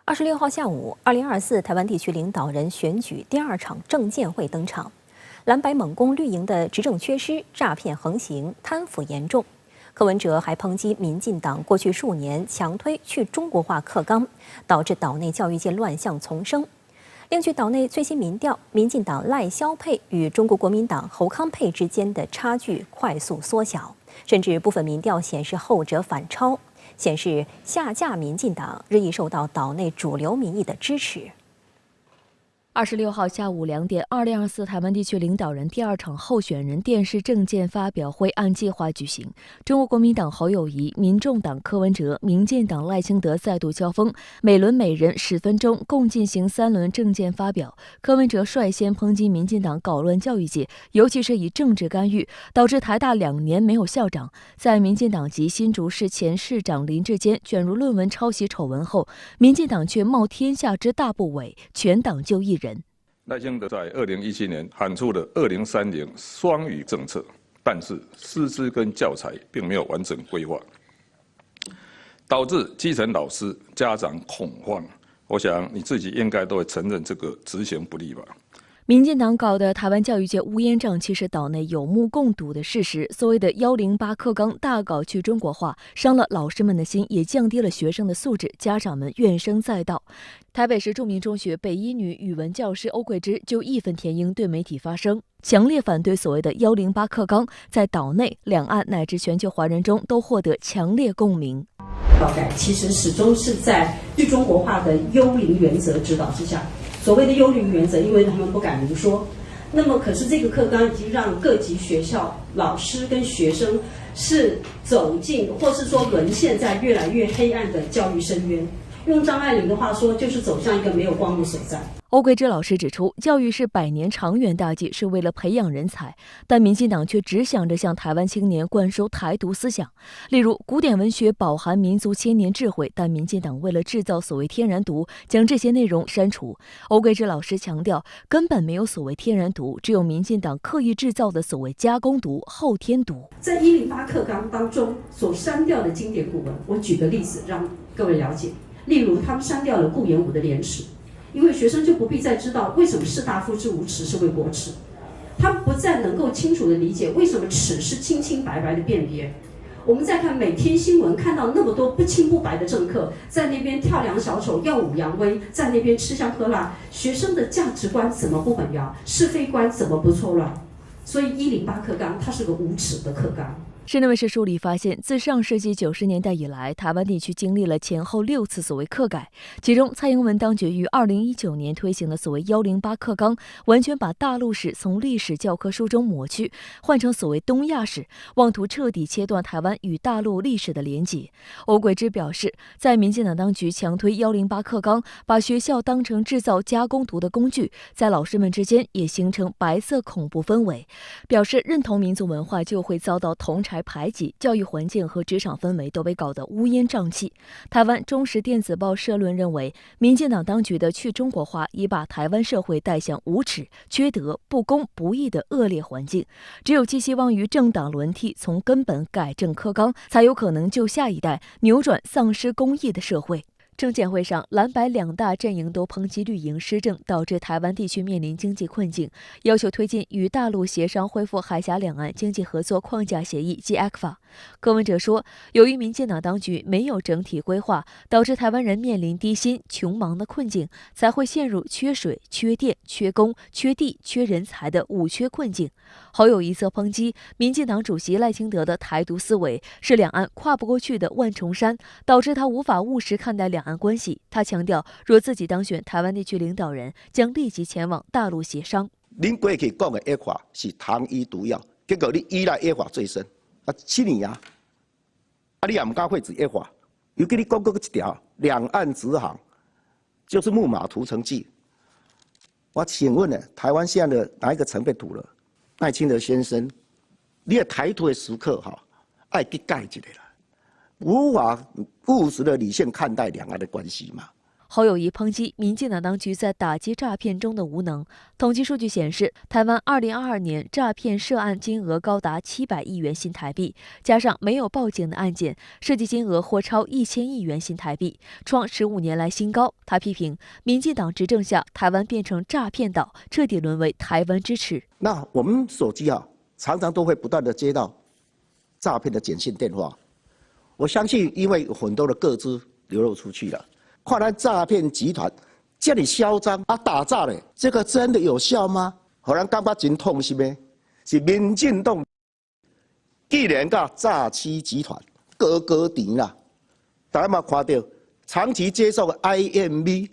26号下午，2024台湾地区领导人选举第2场政见会登场。蓝白猛攻绿营的执政缺失、诈骗横行、贪腐严重。柯文哲还抨击民进党过去数年强推去中国化课纲，导致岛内教育界乱象丛生。另据岛内最新民调，民进党赖萧配与中国国民党侯康配之间的差距快速缩小，甚至部分民调显示后者反超。显示下架民进党日益受到岛内主流民意的支持。26号下午2点，2024台湾地区领导人第2场候选人电视政见发表会按计划举行。中国国民党侯友宜、民众党柯文哲、民进党赖清德再度交锋，每轮每人10分钟，共进行3轮政见发表。柯文哲率先抨击民进党搞乱教育界，尤其是以政治干预，导致台大2年没有校长。在民进党籍新竹市前市长林志坚卷入论文抄袭丑闻后，民进党却冒天下之大不韪，全党就一人。赖清德在2017年喊出了2030双语政策，但是师资跟教材并没有完整规划，导致基层老师、家长恐慌。我想你自己应该都会承认这个执行不力吧。民进党搞的台湾教育界乌烟瘴气是岛内有目共睹的事实。所谓的108课纲大搞去中国化，伤了老师们的心，也降低了学生的素质，家长们怨声载道。台北市著名中学北一女语文教师欧桂芝就义愤填膺对媒体发声，强烈反对所谓的108课纲，在岛内、两岸乃至全球华人中都获得强烈共鸣。教改其实始终是在去中国化的幽灵原则指导之下。所谓的幽灵原则，因为他们不敢明说。那么，可是这个课纲已经让各级学校老师跟学生是走进，或是说沦陷在越来越黑暗的教育深渊。用张爱玲的话说，就是走向一个没有光的所在。欧桂芝老师指出，教育是100年长远大计，是为了培养人才，但民进党却只想着向台湾青年灌输台独思想。例如，古典文学饱含民族千年智慧，但民进党为了制造所谓天然毒，将这些内容删除。欧桂芝老师强调，根本没有所谓天然毒，只有民进党刻意制造的所谓加工毒、后天毒。在108课纲当中所删掉的经典古文，我举个例子让各位了解。例如，他们删掉了顾炎武的《廉耻》。因为学生就不必再知道为什么士大夫之无耻是为国耻，他们不再能够清楚地理解为什么耻是清清白白的辨别。我们再看每天新闻，看到那么多不清不白的政客在那边跳梁小丑、耀武扬威，在那边吃香喝辣，学生的价值观怎么不混淆，是非观怎么不错乱？所以108课纲它是个无耻的课纲。市内卫视梳理发现，自上世纪90年代以来，台湾地区经历了前后6次所谓课改，其中蔡英文当局于2019年推行的所谓108课纲，完全把大陆史从历史教科书中抹去，换成所谓东亚史，妄图彻底切断台湾与大陆历史的连结。欧桂芝表示，在民进党当局强推108课纲，把学校当成制造加工毒的工具，在老师们之间也形成白色恐怖氛围，表示认同民族文化就会遭到同侪排挤，教育环境和职场氛围都被搞得乌烟瘴气。台湾中时电子报社论认为，民进党当局的去中国化已把台湾社会带向无耻、缺德、不公不义的恶劣环境。只有寄希望于政党轮替，从根本改正课纲，才有可能救下一代，扭转丧失公义的社会。政见会上，蓝白2大阵营都抨击绿营施政导致台湾地区面临经济困境，要求推进与大陆协商恢复海峡两岸经济合作框架协议及 ECFA。柯文哲说，由于民进党当局没有整体规划，导致台湾人面临低薪、穷忙的困境，才会陷入缺水、缺电、缺工、缺地、缺人才的五缺困境。侯友宜则抨击民进党主席赖清德的台独思维是两岸跨不过去的万重山，导致他无法务实看待两岸关系。他强调，若自己当选台湾地区领导人，将立即前往大陆协商。您过去讲的ECFA是糖衣毒药，结果你依赖ECFA最深，7年啊，你也唔敢废止ECFA，尤其你讲过一条两岸直航，就是木马屠城记。我请问呢，台湾现在的哪一个城被屠了？赖清德先生，你的台独的时刻爱去改一下啦。无法务实的理性看待两岸的关系嘛？侯友宜抨击民进党当局在打击诈骗中的无能。统计数据显示，台湾2022年诈骗涉案金额高达700亿元新台币，加上没有报警的案件，涉及金额或超1000亿元新台币，创15年来新高。他批评民进党执政下，台湾变成诈骗岛，彻底沦为台湾之耻。那我们手机常常都会不断的接到诈骗的简讯电话，我相信因为有很多的个资流露出去了。看来诈骗集团这么嚣张打诈嘞，这个真的有效吗？让人感觉真痛心的，是民进党既然甲诈欺集团高高甜啦，大家有没有看到长期接受 IMB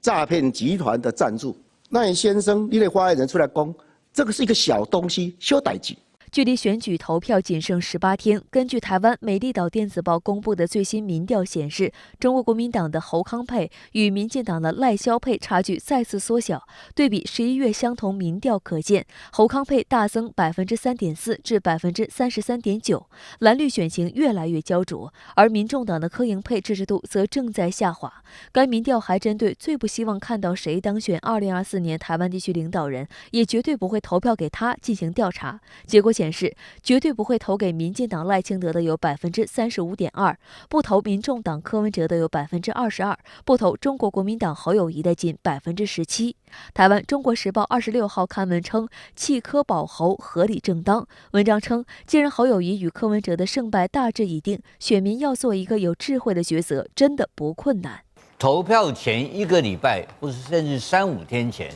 诈骗集团的赞助？赖先生，你的发言人出来讲，这个是一个小东西，小代志。距离选举投票仅剩18天，根据台湾美丽岛电子报公布的最新民调显示，中国国民党的侯康沛与民进党的赖萧沛差距再次缩小。对比11月相同民调可见，侯康沛大增3.4%至33.9%，蓝绿选情越来越焦灼，而民众党的柯盈沛支持度则正在下滑。该民调还针对最不希望看到谁当选2024年台湾地区领导人，也绝对不会投票给他进行调查。结果显示，绝对不会投给民进党赖清德的有35.2%，不投民众党柯文哲的有22%，不投中国国民党侯友宜的仅17%。台湾《中国时报》26号刊文称，弃柯保侯合理正当。文章称，既然侯友宜与柯文哲的胜败大致已定，选民要做一个有智慧的抉择，真的不困难。投票前1个礼拜，或是甚至3-5天前，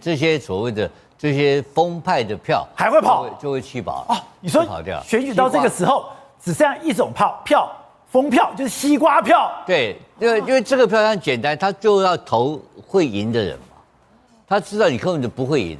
这些所谓的这些疯派的票还会跑，就会弃保你说跑掉。选举到这个时候，只剩下一种票，疯票，就是西瓜票。对，因为这个票很简单，他就要投会赢的人嘛。他知道你根本就不会赢的。